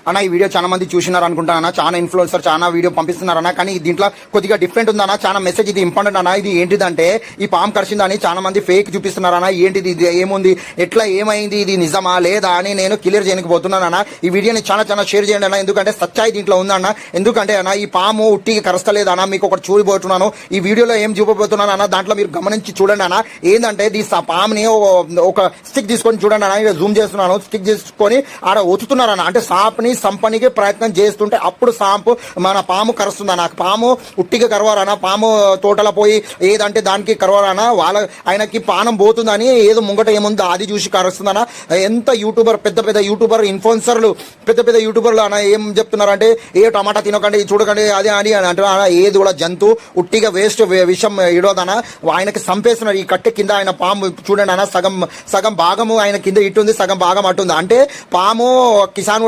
అన్న ఈ వీడియో చాలా మంది చూసినారు అనుకుంటా అన్న, చాలా ఇన్ఫ్లుయెన్సర్ చాలా వీడియో పంపిస్తున్నారన్న, కానీ దీంట్లో కొద్దిగా డిఫరెంట్ ఉందన్న, చాలా మెసేజ్ ఇది ఇంపార్టెంట్ అన్న. ఇది ఏంటిదంటే ఈ పాము కరిచిందని చాలా మంది ఫేక్ చూపిస్తున్నారన్న. ఏంటిది, ఇది ఏముంది, ఎట్లా ఏమైంది, ఇది నిజమా లేదా అని నేను క్లియర్ చేయకపోతున్నాను అన్న. ఈ వీడియోని చాలా చాలా షేర్ చేయండి అన్న, ఎందుకంటే సచ్చాయి దీంట్లో ఉందన్న. ఎందుకంటే అన్న ఈ పాము ఉట్టికి కరస్తలేదన్న, మీకు ఒకటి చూడబోతున్నాను. ఈ వీడియోలో ఏం చూపబోతున్నాను అన్న, దాంట్లో మీరు గమనించి చూడండి అన్న. ఏంటంటే ఈ పాముని ఒక స్టిక్ తీసుకొని చూడండి అన్న, జూమ్ చేస్తున్నాను. స్టిక్ తీసుకొని ఆడ ఒత్తుతున్నారన్న, అంటే సాప్ని సంపనికి ప్రయత్నం చేస్తుంటే అప్పుడు సాంపు మన పాము కరుస్తుందన్న. పాము ఉట్టిగా కరవారన్న, పాము తోటలో పోయి ఏదంటే దానికి కరవారన్న, ఆయనకి పానం పోతుందని ఏదో ముంగట ఏముందో అది చూసి కరుస్తుందన్న. ఎంత యూట్యూబర్, పెద్ద పెద్ద యూట్యూబర్ ఇన్ఫ్లుయెన్సర్లు, పెద్ద పెద్ద యూట్యూబర్లు అన్న ఏం చెప్తున్నారంటే ఏ టమాటా తినకండి, చూడకండి అది అని అంటున్నా. ఏది కూడా జంతు ఉట్టిగా వేస్ట్ విషం ఇడోదన్న, ఆయనకి చంపేస్తున్నారు. ఈ కట్టె కింద ఆయన పాము చూడండి అన్న, సగం భాగము ఆయన కింద ఇట్టుంది, సగం భాగం అట్టుంది. అంటే పాము కిసాన్